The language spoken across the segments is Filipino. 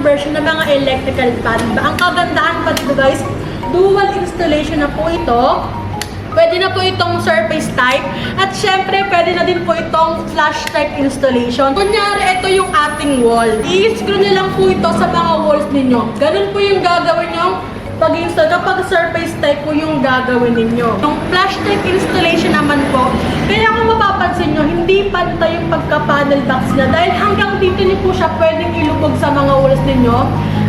version ng mga electrical fan. Ang kagandahan pa dito guys, dual installation na po ito. Pwede na po itong surface type. At syempre, pwede na din po itong flash type installation. Kunyari, ito yung ating wall. I-screw nyo lang po ito sa mga walls ninyo. Ganun po yung gagawin nyo pag-install. Kapag surface type po yung gagawin ninyo. Yung flash type installation naman po, kaya kung mapapansin nyo, hindi pantay yung pagka-panel box na. Dahil hanggang dito nyo po siya pwedeng ilubog sa mga walls ninyo.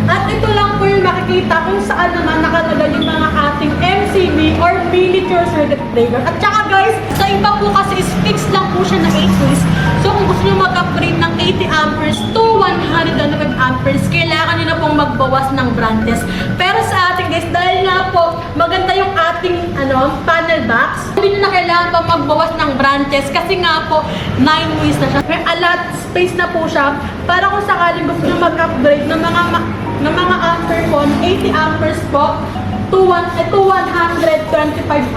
At ito lang po yung makikita kung saan naman nakatala yung mga ating MCB or miniature circuit breaker. At saka guys, sa iba po kasi is fixed lang po siya na 8 ways. So kung gusto nyo mag-upgrade ng 80 amperes to 105 amperes, kailangan nyo na pong magbawas ng branches. Pero sa ating guys, dahil nga po maganda yung ating panel box, hindi nyo na kailangan pa magbawas ng branches kasi nga po 9 ways na siya. May a lot space na po siya para kung sakaling gusto nyo mag-upgrade ng mga ampere po, 80 amperes po to 125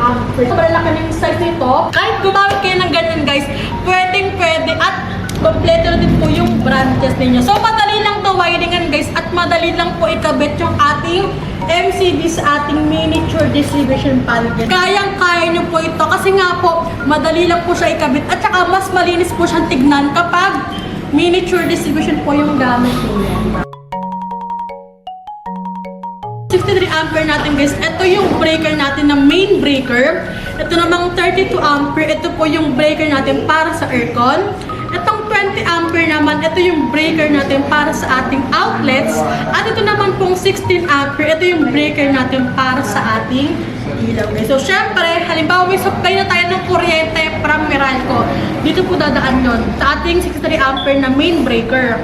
amperes. Sobrang laki ng size nito. Kahit gumamit kayo ng ganyan guys, pwede at kompleto na din po yung branches ninyo. So madali lang to wiringan guys at madali lang po ikabit yung ating MCB sa ating miniature distribution panel. Kayang-kaya nyo po ito kasi nga po madali lang po siya ikabit at saka mas malinis po siyang tignan kapag miniature distribution po yung gamit niyo. 63 ampere natin guys. Ito yung breaker natin na main breaker. Ito namang 32 ampere. Ito po yung breaker natin para sa aircon. Itong 20 ampere naman, ito yung breaker natin para sa ating outlets. At ito naman pong 16 ampere, ito yung breaker natin para sa ating ilaw guys. So syempre, halimbawa may supply na tayo ng kuryente from Meralco. Dito po dadaan yun sa ating 63 ampere na main breaker.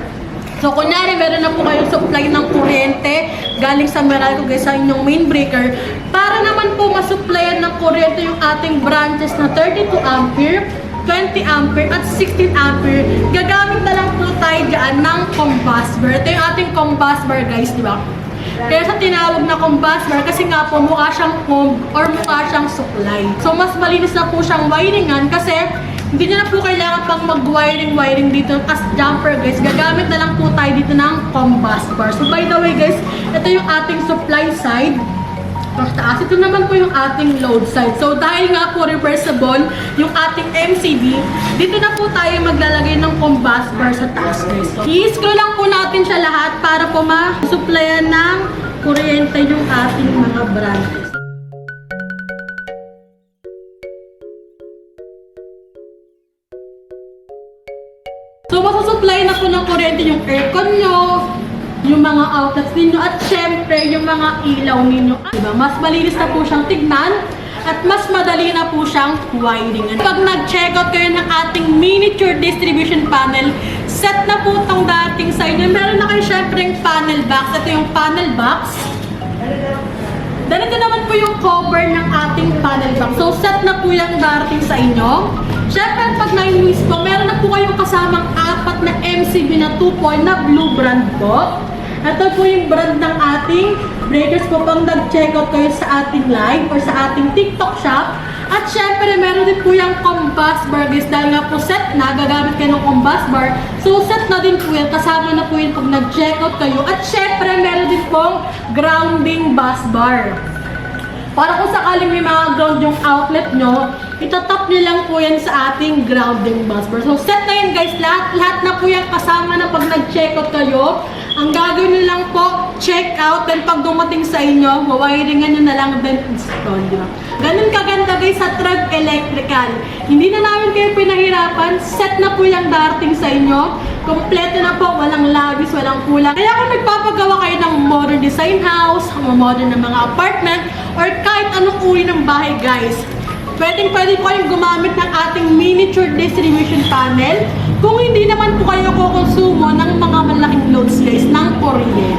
So, kunyari, meron na po kayong supply ng kuryente galing sa Meralco guys sa inyong main breaker. Para naman po masupplyan ng kuryente yung ating branches na 32 ampere, 20 ampere at 16 ampere, gagamit na lang po tayo dyan ng combust bar. Ito yung ating combust bar guys, di ba? Kaya sa tinawag na combust bar kasi nga po mukha siyang comb or mukha siyang supply. So, mas malinis na po siyang wiringan kasi hindi nyo na po kailangan pang mag-wiring dito as jumper guys. Gagamit na lang po tayo dito ng combust bar. So by the way guys, ito yung ating supply side. Taas. Ito naman po yung ating load side. So dahil nga po reversible yung ating MCB, dito na po tayo maglalagay ng combust bar sa taas guys. So, i-screw lang po natin siya lahat para po ma-supplyan ng kuryente yung ating mga branches. So, masusupply na po ng kuryente yung aircon nyo, yung mga outlets ninyo, at syempre, yung mga ilaw ninyo. Diba? Mas malinis na po siyang tignan, at mas madali na po siyang wiringan. Pag nag-check out kayo ng ating miniature distribution panel, set na po itong dating sa inyo. Meron na kayo syempre yung panel box. Ito yung panel box. Ganito naman po yung cover ng ating panel box. So, set na po yung darating sa inyo. Siyempre, pag 9 ways po, meron na po kayong kasamang 4 na MCB na 2 na blue brand po. Ito po yung brand ng ating breakers po pang nag-check out kayo sa ating live or sa ating TikTok shop. At syempre, meron din po yung combust bar guys. Dahil nga po set na, gagamit kayo ng combust bar. So, set na din po yan. Kasama na po yun pag nag-check out kayo. At syempre, meron din pong grounding bus bar. Para kung sakaling may mga ground yung outlet nyo, itatap nyo lang po yan sa ating grounding bus bar. So, set na yan guys. Lahat na po yan kasama na pag nag-check out kayo. Ang gagawin nyo lang po, check out. Then pag dumating sa inyo, mawiringan nyo na lang then install. Diba? Ganun kaganda guys sa Treg Electrical. Hindi na namin kayo pinahirapan. Set na po yung darating sa inyo. Kompleto na po, walang labis, walang kulang. Kaya kung nagpapagawa kayo ng modern design house, modern na mga apartment, or kahit anong uri ng bahay guys, pwede po kayong gumamit ng ating miniature distribution panel kung hindi naman po kayo kukonsumo ng mga malaking loads guys ng kuryente.